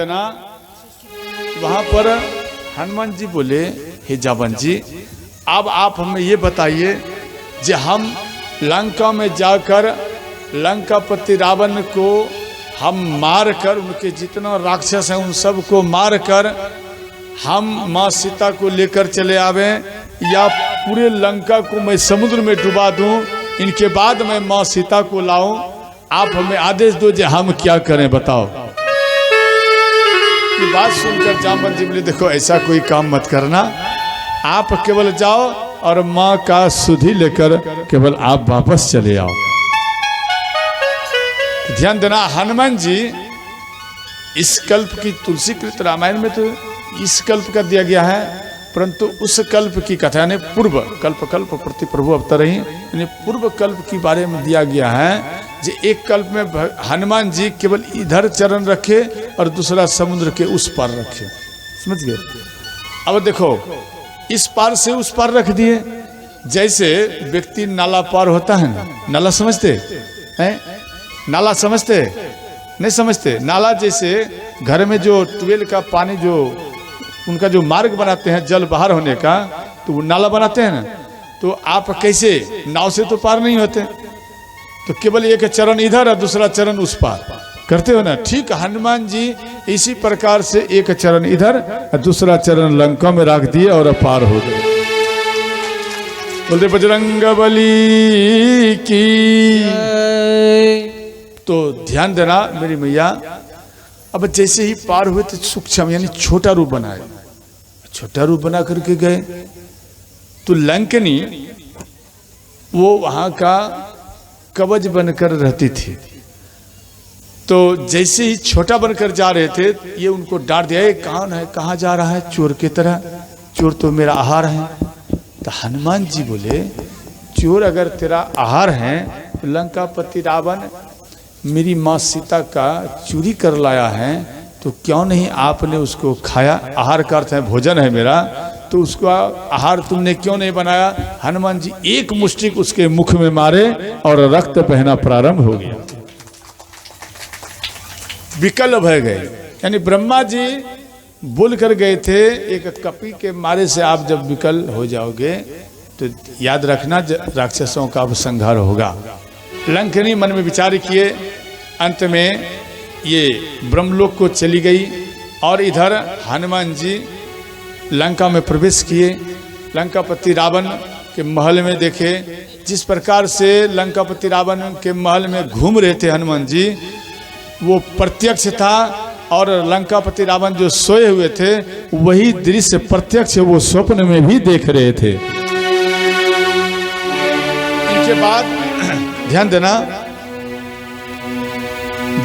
देना। वहां पर हनुमान जी बोले, हे जावन जी, अब आप हमें ये बताइए, जे हम लंका में जाकर लंकापति रावण को हम मार कर, उनके जितना राक्षस हैं उन सब को मार कर हम माँ सीता को लेकर चले आवे, या पूरे लंका को मैं समुद्र में डुबा दूं, इनके बाद मैं माँ सीता को लाऊं? आप हमें आदेश दो जे हम क्या करें, बताओ। ये बात सुनकर जामवंत जी बोले, देखो ऐसा कोई काम मत करना, आप केवल जाओ और माँ का सुधि लेकर केवल आप वापस चले आओ। ध्यान देना, हनुमान जी इस कल्प की, तुलसी कृत रामायण में तो इस कल्प का दिया गया है, परंतु उस कल्प की कथा यानी पूर्व कल्प, कल्प प्रति प्रभु अवतर ही, यानी पूर्व कल्प के बारे में दिया गया है। जो एक कल्प में हनुमान जी केवल इधर चरण रखे और दूसरा समुद्र के उस पार रखे, समझ गए। अब देखो, इस पार से उस पार रख दिए, जैसे व्यक्ति नाला पार होता है ना, नाला समझते हैं? नाला समझते नहीं समझते? नाला जैसे घर में जो ट्यूबवेल का पानी जो उनका जो मार्ग बनाते हैं जल बाहर होने का, तो वो नाला बनाते हैं ना, तो आप कैसे, नाव से तो पार नहीं होते, तो केवल एक चरण इधर और दूसरा चरण उस पार करते हो ना। ठीक हनुमान जी इसी प्रकार से एक चरण इधर और दूसरा चरण लंका में रख दिए और पार हो गए। बोलते बजरंगबली की। तो ध्यान देना मेरी मैया, अब जैसे ही पार हुए तो सूक्ष्म यानी छोटा रूप बनाए, छोटा रूप बना करके गए, तो लंकनी वो वहां का कवच बनकर रहती थी। तो जैसे ही छोटा बनकर जा रहे थे, ये उनको डांट दिया, ये कौन है, कहाँ जा रहा है चोर की तरह, चोर तो मेरा आहार है। तो हनुमान जी बोले, चोर अगर तेरा आहार है तो लंकापति रावण मेरी माँ सीता का चोरी कर लाया है, तो क्यों नहीं आपने उसको खाया? आहार का अर्थ है भोजन है मेरा, तो उसको आहार तुमने क्यों नहीं बनाया? हनुमान जी एक मुष्टिक उसके मुख में मारे और रक्त बहना प्रारंभ हो गया, विकल भय गए। यानी ब्रह्मा जी बोल कर गए थे, एक कपी के मारे से आप जब विकल हो जाओगे तो याद रखना राक्षसों का अब संहार होगा। लंकनी मन में विचार किए, अंत में ये ब्रह्मलोक को चली गई और इधर हनुमान जी लंका में प्रवेश किए। लंकापति रावण के महल में देखे, जिस प्रकार से लंकापति रावण के महल में घूम रहे थे हनुमान जी, वो प्रत्यक्ष था, और लंकापति रावण जो सोए हुए थे वही दृश्य प्रत्यक्ष वो स्वप्न में भी देख रहे थे। इनके बाद ध्यान देना,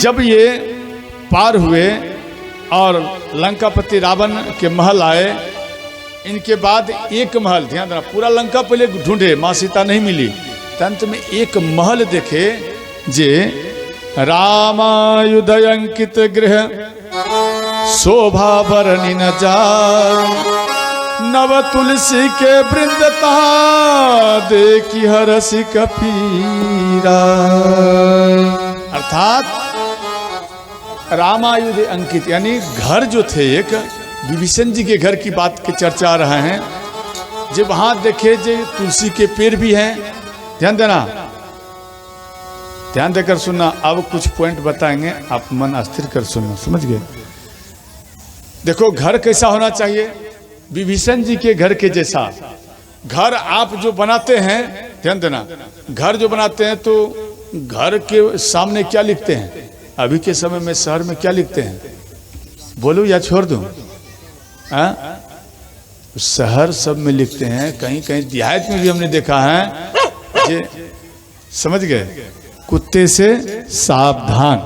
जब ये पार हुए और लंकापति रावण के महल आए, इनके बाद एक महल, ध्यान देना, पूरा लंका पहले ढूंढे, माँ सीता नहीं मिली, अंत में एक महल देखे, जे रामायुध अंकित गृह शोभा बरनी न जाय, नव तुलसी के वृंदता देखी हरसी कपीरा। अर्थात रामायुध अंकित यानी घर जो थे, एक विभीषण जी के घर की बात की चर्चा आ रहा है, जब वहां देखे जे तुलसी के पेड़ भी हैं। ध्यान देना, ध्यान देकर सुनना, अब कुछ पॉइंट बताएंगे, आप मन अस्थिर कर सुनना, समझ गए। देखो घर कैसा होना चाहिए, विभीषण जी के घर के जैसा घर आप जो बनाते हैं। ध्यान देना, घर जो बनाते हैं तो घर के सामने क्या लिखते हैं? अभी के समय में शहर में क्या लिखते हैं, बोलूं या छोड़ दूं? शहर सब में लिखते हैं, कहीं कहीं देहात में भी हमने देखा है, ये समझ गए, कुत्ते से सावधान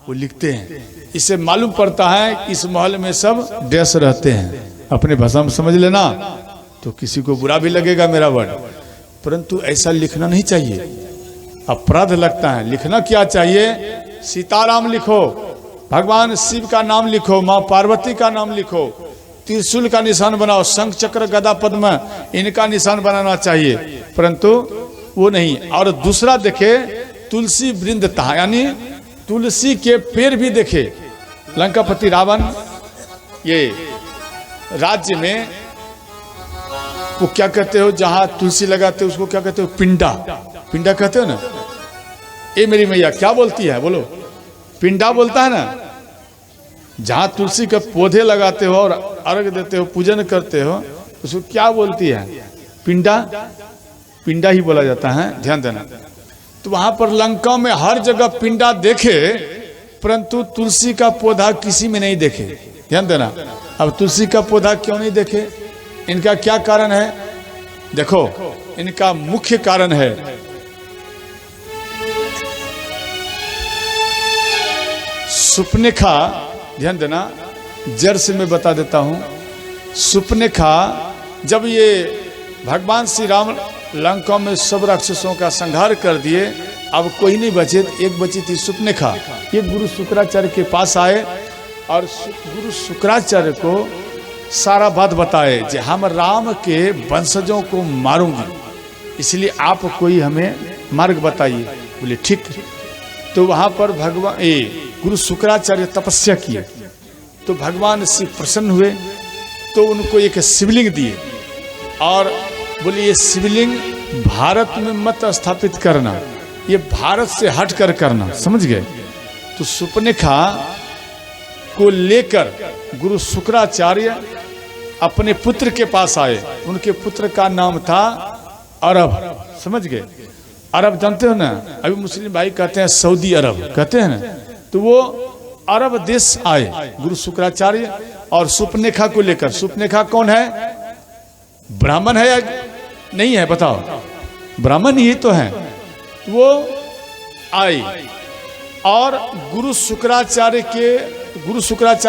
वो लिखते हैं। इससे मालूम पड़ता है कि इस महल में सब ड्रेस रहते हैं, अपने भाषा में समझ लेना, तो किसी को बुरा भी लगेगा मेरा वर्ड, परंतु ऐसा लिखना नहीं चाहिए, अपराध लगता है। लिखना क्या चाहिए? सीताराम लिखो, भगवान शिव का नाम लिखो, माँ पार्वती का नाम लिखो, त्रिशूल का निशान बनाओ, शंख चक्र गदा पद्म इनका निशान बनाना चाहिए, परंतु वो नहीं। और दूसरा देखे तुलसी वृंदता, यानी तुलसी के पेड़ भी देखे, लंकापति रावण ये राज्य में वो क्या कहते हो, जहां तुलसी लगाते हो उसको क्या कहते हो, पिंडा, पिंडा कहते हो ना। ये मेरी मैया क्या बोलती है, बोलो, पिंडा बोलता है ना। जहां तुलसी के पौधे लगाते हो और अर्घ देते हो, पूजन करते हो, उसको क्या बोलती है, पिंडा, पिंडा ही बोला जाता है, ध्यान देना। तो वहां पर लंका में हर जगह पिंडा देखे, परंतु तुलसी का पौधा किसी में नहीं देखे, ध्यान देना। अब तुलसी का पौधा क्यों नहीं देखे, इनका क्या कारण है, देखो इनका मुख्य कारण है सुपनेखा, ध्यान देना, जड़ से मैं बता देता हूं। सुपनेखा, जब ये भगवान श्री राम लंका में सब राक्षसों का संहार कर दिए, अब कोई नहीं बचे, एक बची थी सुपनेखा। ये गुरु शुक्राचार्य के पास आए और गुरु शुक्राचार्य को सारा बात बताए कि हम राम के वंशजों को मारूंगी, इसलिए आप कोई हमें मार्ग बताइए। बोले ठीक। तो वहां पर भगवान गुरु शुक्राचार्य तपस्या किए, तो भगवान शिव प्रसन्न हुए, तो उनको एक शिवलिंग दिए और बोले ये शिवलिंग भारत में मत स्थापित करना, ये भारत से हट कर करना, समझ गए। तो सुपनेखा को लेकर गुरु शुक्राचार्य अपने पुत्र के पास आए। उनके पुत्र का नाम था अरब, समझ गए। अरब जानते हो ना, अभी मुस्लिम भाई कहते हैं सऊदी अरब कहते हैं ना, तो वो अरब देश आए गुरु शुक्राचार्य और सुपनेखा को लेकर। सुपनेखा कौन है, ब्राह्मण है या नहीं है, बताओ, ब्राह्मण ही तो है। वो आए और गुरु शुक्राचार्य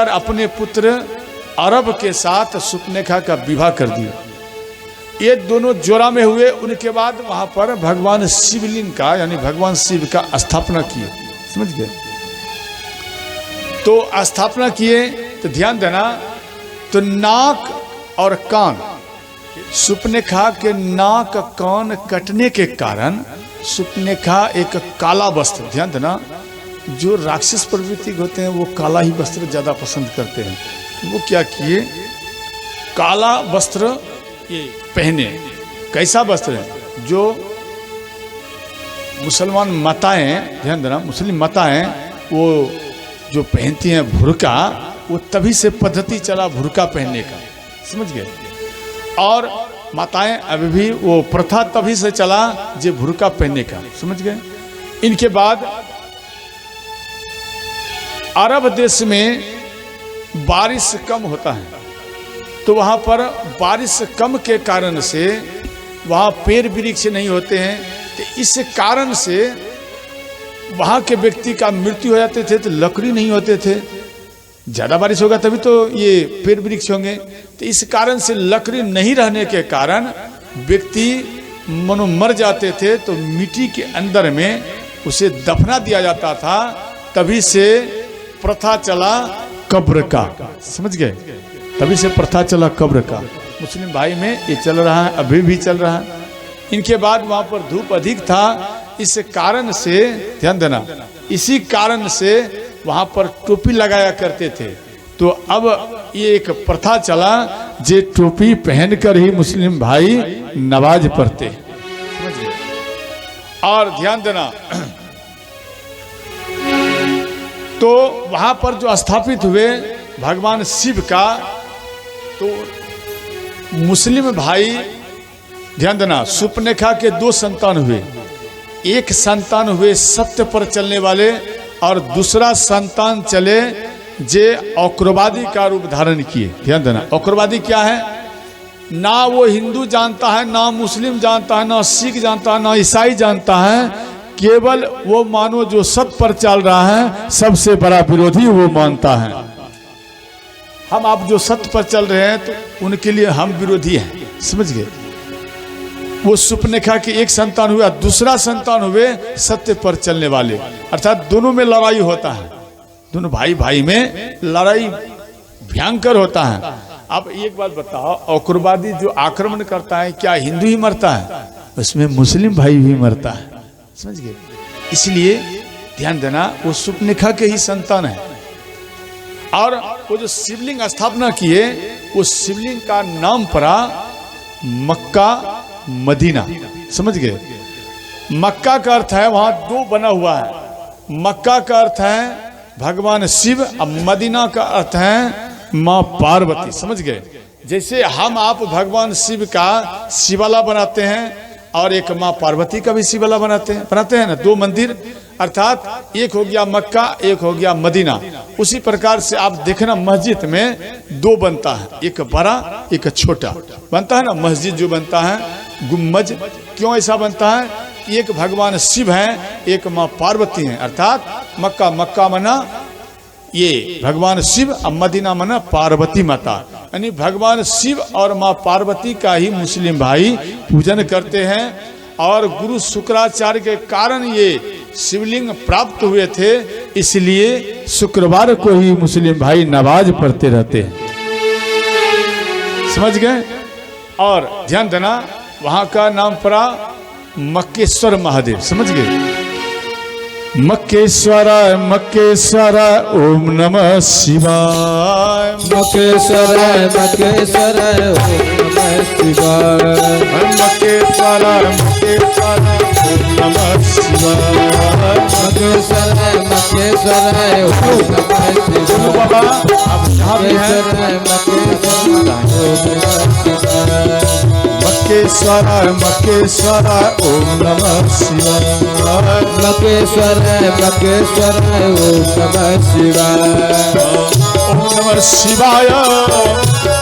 अपने पुत्र अरब के साथ सुपनेखा का विवाह कर दिया। ये दोनों जोड़ा में हुए। उनके बाद वहां पर भगवान शिवलिंग का, यानी भगवान शिव का स्थापना किए, समझ गए। तो स्थापना किए, तो ध्यान देना, तो नाक और कान, सुपनेखा के नाक कान कटने के कारण सुपनेखा एक काला वस्त्र, ध्यान देना, जो राक्षस प्रवृत्ति होते हैं वो काला ही वस्त्र ज्यादा पसंद करते हैं। तो वो क्या किए, काला वस्त्र ये पहने। कैसा वस्त्र है, जो मुसलमान माताएं, ध्यान देना, मुस्लिम माताएं वो जो पहनती हैं भुर्का, वो तभी से पद्धति चला भुर्का पहनने का, समझ गए। और माताएं अभी भी वो प्रथा तभी से चला जो भुर्का पहनने का, समझ गए। इनके बाद अरब देश में बारिश कम होता है, तो वहां पर बारिश कम के कारण से वहां पेड़ वृक्ष नहीं होते हैं, तो इस कारण से वहां के व्यक्ति का मृत्यु हो जाते थे, तो लकड़ी नहीं होते थे। ज्यादा बारिश होगा तभी तो ये पेड़ वृक्ष होंगे, तो इस कारण से लकड़ी नहीं रहने के कारण व्यक्ति मनो मर जाते थे, तो मिट्टी के अंदर में उसे दफना दिया जाता था। तभी से प्रथा चला कब्र का, समझ गए, तभी से प्रथा चला कब्र का। मुस्लिम भाई में ये चल रहा है, अभी भी चल रहा है। इनके बाद वहां पर धूप अधिक था, इस कारण से, ध्यान देना, इसी कारण से वहां पर टोपी लगाया करते थे। तो अब ये एक प्रथा चला, जे टोपी पहनकर ही मुस्लिम भाई नमाज पढ़ते, समझ गए। और ध्यान देना, तो वहां पर जो स्थापित हुए भगवान शिव का, तो मुस्लिम भाई, ध्यान देना, सुपनेखा के 2 संतान हुए। एक संतान हुए सत्य पर चलने वाले, और दूसरा संतान चले जे औक्रवादी का रूप धारण किए। ध्यान देना, औक्रवादी क्या है, ना वो हिंदू जानता है, ना मुस्लिम जानता है, ना सिख जानता है, ना ईसाई जानता है, केवल वो मानो जो सत्य पर चल रहा है सबसे बड़ा विरोधी वो मानता है। हम आप जो सत्य पर चल रहे हैं तो उनके लिए हम विरोधी हैं, समझ गए। वो सुपनेखा के एक संतान हुआ, दूसरा संतान हुए सत्य पर चलने वाले, अर्थात दोनों में लड़ाई होता है, दोनों भाई भाई में लड़ाई भयंकर होता है। अब एक बात बताओ, औक्रवादी जो आक्रमण करता है क्या हिंदू ही मरता है? उसमें मुस्लिम भाई भी मरता है, समझ गए। इसलिए ध्यान देना, वो सुपनेखा के ही संतान है। और वो जो शिवलिंग स्थापना किए, उस शिवलिंग का नाम पड़ा मक्का मदीना। समझ गए? मक्का का अर्थ है वहां दो बना हुआ है। मक्का का अर्थ है भगवान शिव, और मदीना का अर्थ है माँ पार्वती। समझ गए? जैसे हम आप भगवान शिव का शिवाला बनाते हैं और एक माँ पार्वती का भी शिवाला बनाते हैं ना, दो मंदिर, अर्थात एक हो गया मक्का, एक हो गया मदीना। उसी प्रकार से आप देखना मस्जिद में दो बनता है, एक बड़ा एक छोटा बनता है ना। मस्जिद जो बनता है गुम्बज, क्यों ऐसा बनता है? एक भगवान शिव हैं, एक माँ पार्वती हैं, अर्थात मक्का मना ये भगवान शिव और मदीना मना पार्वती माता। यानी भगवान शिव और माँ पार्वती का ही मुस्लिम भाई पूजन करते हैं। और गुरु शुक्राचार्य के कारण ये शिवलिंग प्राप्त हुए थे, इसलिए शुक्रवार को ही मुस्लिम भाई नमाज पढ़ते रहते हैं। समझ गए? और ध्यान देना, वहां का नाम पड़ा मक्केश्वर महादेव। समझ गए? मक्केश्वराय मक्केश्वराय ओम नमः शिवाय। मक्केश्वराय मक्केश्वराय ओम नमः शिवाय। मक्केश्वराय मक्केश्वराय ओम नमः शिवाय। मक्केश्वराय मक्केश्वराय ओम नमः शिवाय। बाबा आप जहाँ भी हैं, मक्केश्वराय मक्केश्वराय ओम नमः शिवाय। मक्केश्वराय मक्केश्वराय ओम नमः शिवाय। ओम नमः शिवाय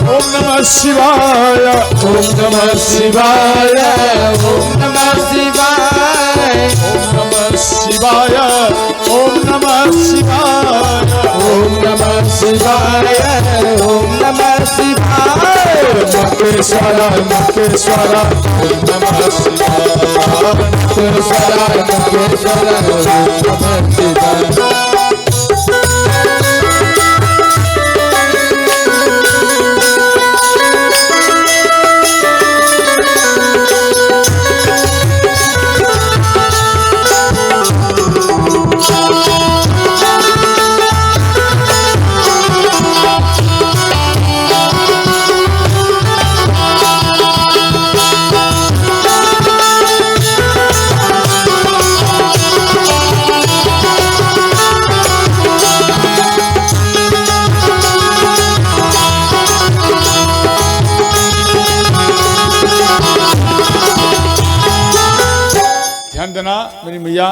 ओम नमः शिवाय ओम नमः शिवाय ओम नमः शिवाय। ओम नमः शिवाय ओम नमः शिवाय ओम नमः शिवाय। ओम नमः शिवाय। मक्केश्वराय मक्केश्वराय ओम नमः शिवाय। मक्केश्वराय मक्केश्वराय ओम नमः शिवाय। ध्यान देना मेरी मैया,